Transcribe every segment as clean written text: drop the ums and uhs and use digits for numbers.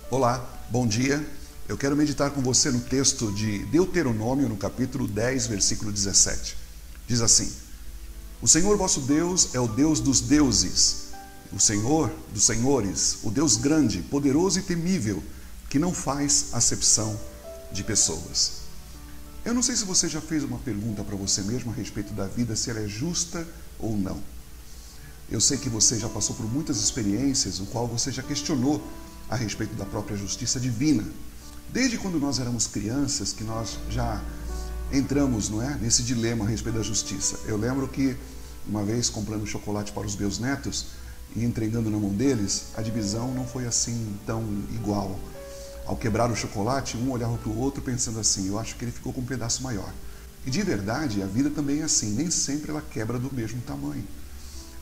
Olá, bom dia. Eu quero meditar com você no texto de Deuteronômio, no capítulo 10, versículo 17. Diz assim: O Senhor vosso Deus é o Deus dos deuses, o Senhor dos senhores, o Deus grande, poderoso e temível, que não faz acepção de pessoas. Eu não sei se você já fez uma pergunta para você mesmo a respeito da vida, se ela é justa ou não. Eu sei que você já passou por muitas experiências, no qual você já questionou a respeito da própria justiça divina. Desde quando nós éramos crianças, que nós já entramos, nesse dilema a respeito da justiça. Eu lembro que uma vez comprando chocolate para os meus netos e entregando na mão deles, a divisão não foi assim tão igual. Ao quebrar o chocolate, um olhava para o outro pensando assim: eu acho que ele ficou com um pedaço maior. E de verdade, a vida também é assim, nem sempre ela quebra do mesmo tamanho.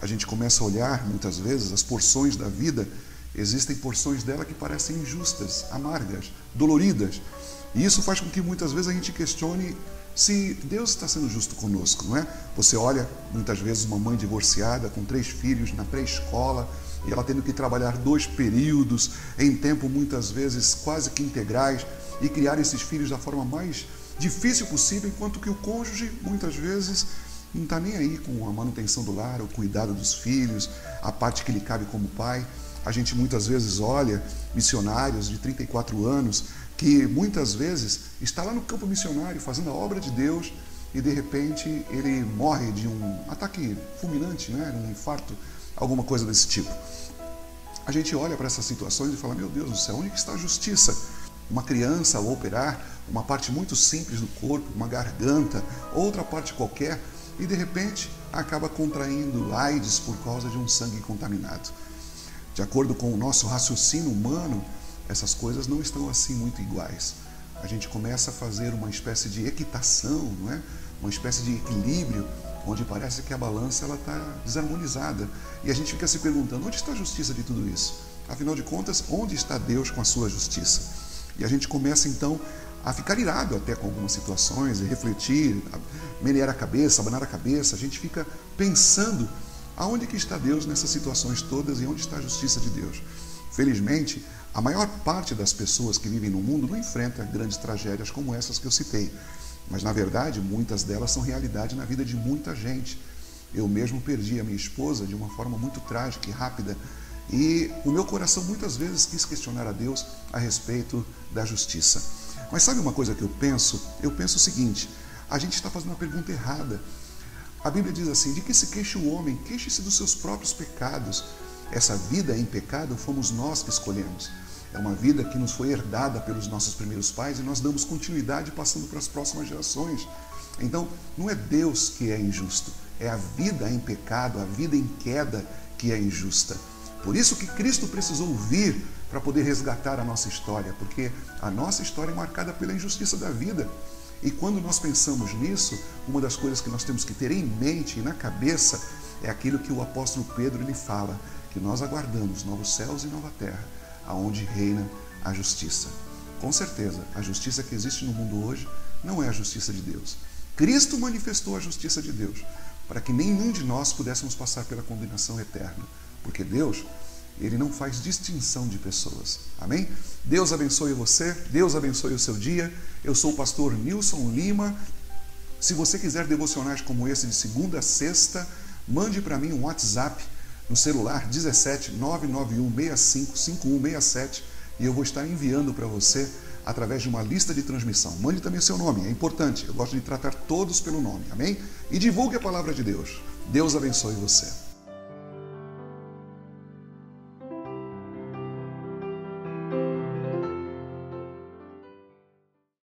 A gente começa a olhar, muitas vezes, as porções da vida. Existem porções dela que parecem injustas, amargas, doloridas. E isso faz com que muitas vezes a gente questione se Deus está sendo justo conosco, não é? Você olha, muitas vezes, uma mãe divorciada com 3 filhos na pré-escola e ela tendo que trabalhar 2 períodos em tempo, muitas vezes, quase que integrais e criar esses filhos da forma mais difícil possível, enquanto que o cônjuge, muitas vezes, não está nem aí com a manutenção do lar, o cuidado dos filhos, a parte que lhe cabe como pai. A gente muitas vezes olha missionários de 34 anos que muitas vezes está lá no campo missionário fazendo a obra de Deus e de repente ele morre de um ataque fulminante, um infarto, alguma coisa desse tipo. A gente olha para essas situações e fala: meu Deus do céu, onde está a justiça? Uma criança ao operar uma parte muito simples do corpo, uma garganta, outra parte qualquer, e de repente acaba contraindo AIDS por causa de um sangue contaminado. De acordo com o nosso raciocínio humano, essas coisas não estão assim muito iguais. A gente começa a fazer uma espécie de equitação, uma espécie de equilíbrio, onde parece que a balança está desarmonizada. E a gente fica se perguntando: onde está a justiça de tudo isso? Afinal de contas, onde está Deus com a sua justiça? E a gente começa então a ficar irado até com algumas situações, e refletir, menear a cabeça, abanar a cabeça. A gente fica pensando: aonde que está Deus nessas situações todas e onde está a justiça de Deus? Felizmente, a maior parte das pessoas que vivem no mundo não enfrenta grandes tragédias como essas que eu citei. Mas, na verdade, muitas delas são realidade na vida de muita gente. Eu mesmo perdi a minha esposa de uma forma muito trágica e rápida. E o meu coração muitas vezes quis questionar a Deus a respeito da justiça. Mas sabe uma coisa que eu penso? Eu penso o seguinte: a gente está fazendo uma pergunta errada. A Bíblia diz assim: de que se queixa o homem? Queixe-se dos seus próprios pecados. Essa vida em pecado fomos nós que escolhemos. É uma vida que nos foi herdada pelos nossos primeiros pais e nós damos continuidade passando para as próximas gerações. Então, não é Deus que é injusto, é a vida em pecado, a vida em queda que é injusta. Por isso que Cristo precisou vir para poder resgatar a nossa história, porque a nossa história é marcada pela injustiça da vida. E quando nós pensamos nisso, uma das coisas que nós temos que ter em mente e na cabeça é aquilo que o apóstolo Pedro lhe fala, que nós aguardamos novos céus e nova terra, aonde reina a justiça. Com certeza, a justiça que existe no mundo hoje não é a justiça de Deus. Cristo manifestou a justiça de Deus, para que nenhum de nós pudéssemos passar pela condenação eterna, porque Deus, Ele não faz distinção de pessoas. Amém? Deus abençoe você, Deus abençoe o seu dia. Eu sou o pastor Nilson Lima. Se você quiser devocionais como esse de segunda a sexta, mande para mim um WhatsApp no celular 17 991 65 5167 e eu vou estar enviando para você através de uma lista de transmissão. Mande também seu nome, é importante. Eu gosto de tratar todos pelo nome. Amém? E divulgue a palavra de Deus. Deus abençoe você.